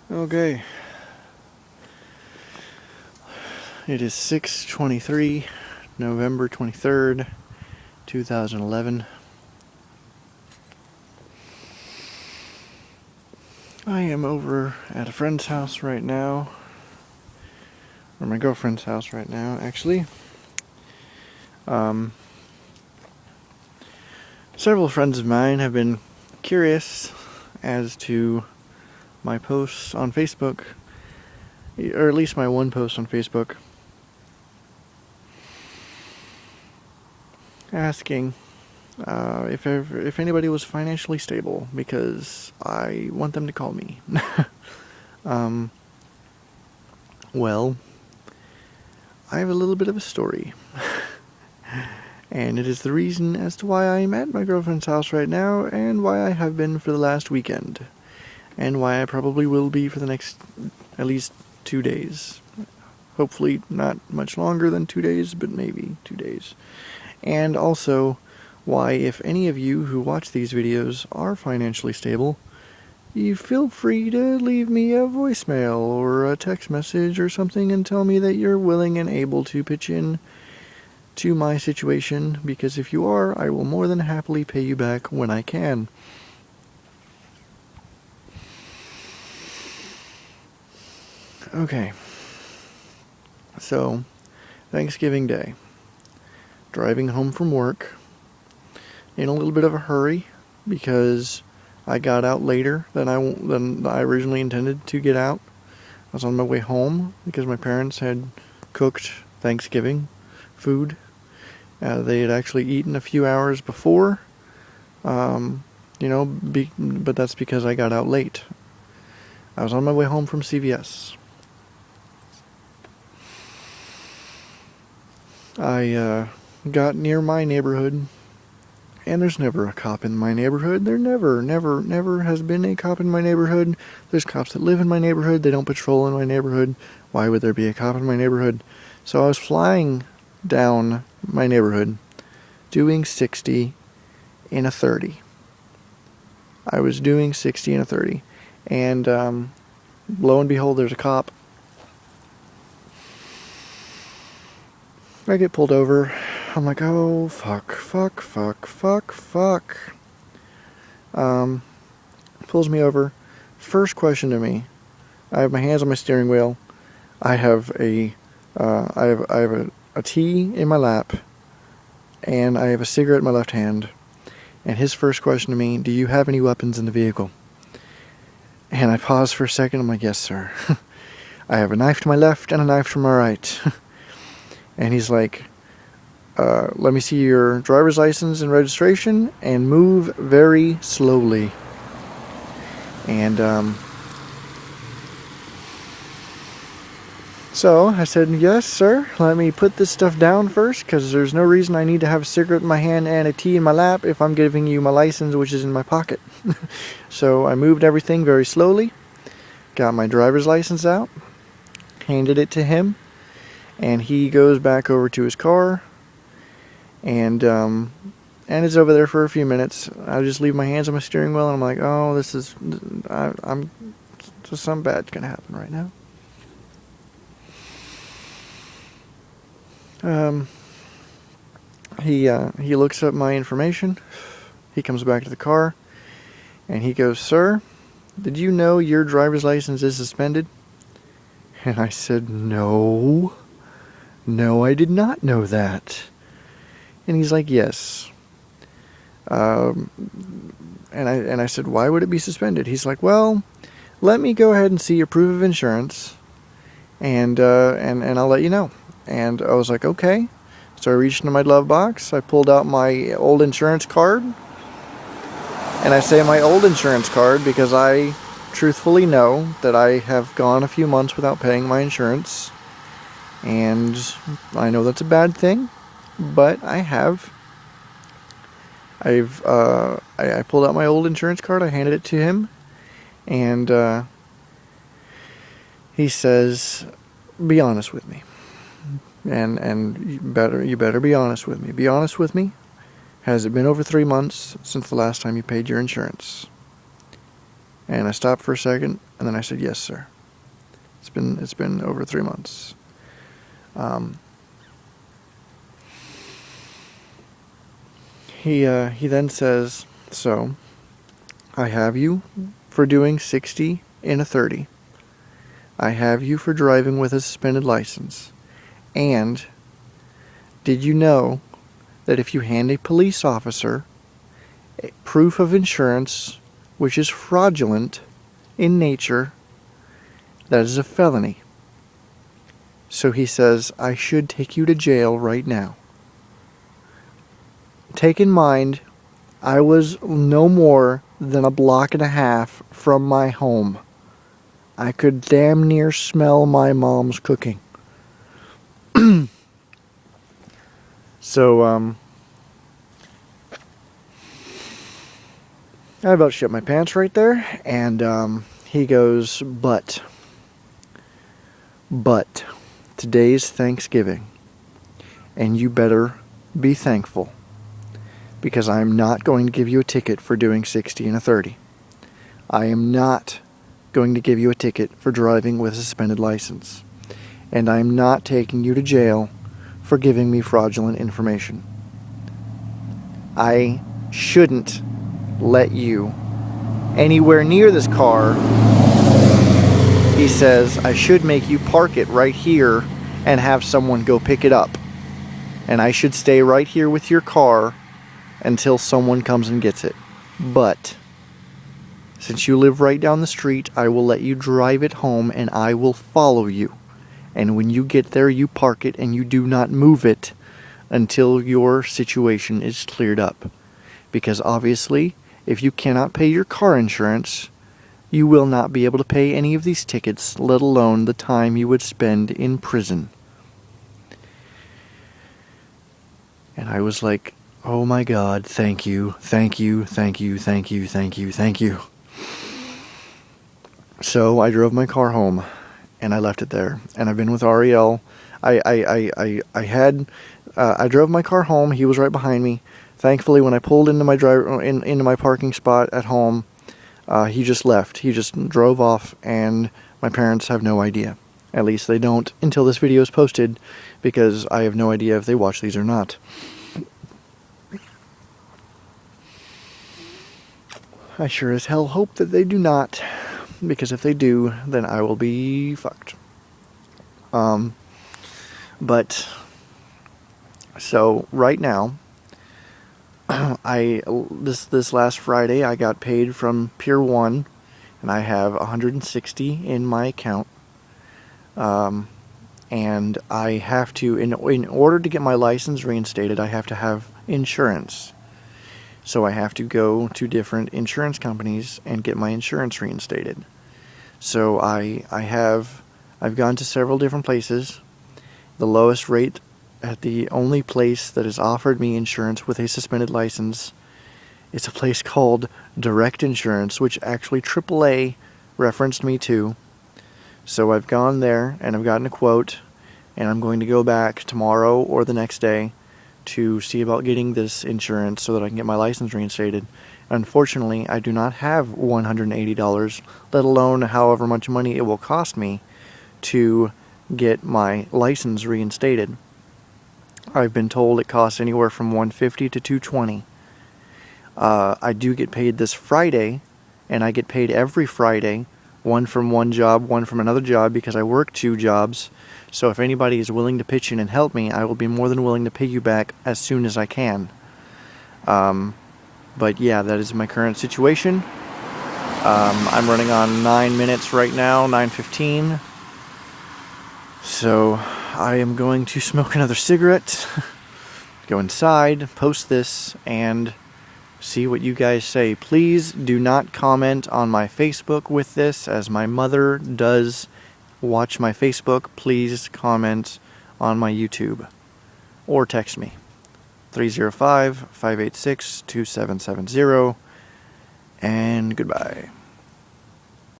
Okay. It is 6:23, November 23rd, 2011. I am over at a friend's house right now, or my girlfriend's house right now, actually. Several friends of mine have been curious as to my posts on Facebook, or at least my one post on Facebook, asking if anybody was financially stable, because I want them to call me. Well, I have a little bit of a story. And it is the reason as to why I'm at my girlfriend's house right now, and why I have been for the last weekend, and why I probably will be for the next at least 2 days. Hopefully not much longer than 2 days, but maybe 2 days. And also, why if any of you who watch these videos are financially stable, you feel free to leave me a voicemail or a text message or something and tell me that you're willing and able to pitch in to my situation, because if you are, I will more than happily pay you back when I can. Okay. So, Thanksgiving Day. Driving home from work. In a little bit of a hurry, because I got out later than I originally intended to get out. I was on my way home because my parents had cooked Thanksgiving food. They had actually eaten a few hours before, but that's because I got out late. I was on my way home from CVS. I got near my neighborhood, and there's never a cop in my neighborhood. There never has been a cop in my neighborhood. There's cops that live in my neighborhood. They don't patrol in my neighborhood. Why would there be a cop in my neighborhood? So I was flying down my neighborhood, doing 60 in a 30. I was doing 60 in a 30. And lo and behold, there's a cop. I get pulled over. I'm like, oh, fuck. Pulls me over. First question to me. I have my hands on my steering wheel. I have a tea in my lap, and I have a cigarette in my left hand. And his first question to me, do you have any weapons in the vehicle? And I pause for a second. I'm like, yes, sir. I have a knife to my left and a knife to my right. And he's like, let me see your driver's license and registration, and move very slowly. And so I said, yes, sir, let me put this stuff down first, because there's no reason I need to have a cigarette in my hand and a tea in my lap if I'm giving you my license, which is in my pocket. So I moved everything very slowly, got my driver's license out, handed it to him, and he goes back over to his car, and it's over there for a few minutes. I just leave my hands on my steering wheel, and I'm like, oh, I'm something bad's gonna happen right now. He looks up my information. He comes back to the car, and he goes, sir, did you know your driver's license is suspended? And I said, no, I did not know that. And he's like, yes. And I said, why would it be suspended? He's like, well, let me go ahead and see your proof of insurance, and I'll let you know. And I was like, okay. So I reached into my glove box. I pulled out my old insurance card. And I say my old insurance card because I truthfully know that I have gone a few months without paying my insurance. And I know that's a bad thing, but I have. I pulled out my old insurance card. I handed it to him. And he says, be honest with me. And you better be honest with me. Be honest with me. Has it been over 3 months since the last time you paid your insurance? And I stopped for a second, and then I said, yes, sir. It's been over 3 months. He then says, so, I have you for doing 60 in a 30. I have you for driving with a suspended license. And did you know that if you hand a police officer a proof of insurance which is fraudulent in nature, that is a felony? So he says, I should take you to jail right now. Take in mind, I was no more than a block and a half from my home. I could damn near smell my mom's cooking. So, I about shit my pants right there, and he goes, but today's Thanksgiving, and you better be thankful, because I'm not going to give you a ticket for doing 60 in a 30. I am not going to give you a ticket for driving with a suspended license, and I am not taking you to jail for giving me fraudulent information. I shouldn't let you anywhere near this car. He says, I should make you park it right here and have someone go pick it up. And I should stay right here with your car until someone comes and gets it. But since you live right down the street, I will let you drive it home and I will follow you. And when you get there, you park it and you do not move it until your situation is cleared up. Because obviously, if you cannot pay your car insurance, you will not be able to pay any of these tickets, let alone the time you would spend in prison. And I was like, oh my God, thank you, thank you, thank you, thank you, thank you, thank you. So I drove my car home, and I left it there. And I've been with Ariel. I drove my car home. He was right behind me. Thankfully, when I pulled into my parking spot at home, he just left. He just drove off, and my parents have no idea. At least they don't until this video is posted, because I have no idea if they watch these or not. I sure as hell hope that they do not, because if they do, then I will be fucked. But so right now, this last Friday I got paid from Pier 1, and I have 160 in my account. And I have to, in order to get my license reinstated, I have to have insurance. So I have to go to different insurance companies and get my insurance reinstated. So I've gone to several different places. The lowest rate at the only place that has offered me insurance with a suspended license, it's a place called Direct Insurance, which actually AAA referenced me to. So I've gone there and I've gotten a quote, and I'm going to go back tomorrow or the next day to see about getting this insurance so that I can get my license reinstated. Unfortunately, I do not have $180, let alone however much money it will cost me to get my license reinstated. I've been told it costs anywhere from $150 to $220. I do get paid this Friday, and I get paid every Friday, one from one job, one from another job, because I work 2 jobs. So if anybody is willing to pitch in and help me, I will be more than willing to pay you back as soon as I can. But yeah, that is my current situation. I'm running on 9 minutes right now, 9:15. So I am going to smoke another cigarette, go inside, post this, and see what you guys say. Please do not comment on my Facebook with this, as my mother does watch my Facebook. Please comment on my YouTube or text me 305-586-2770, and goodbye.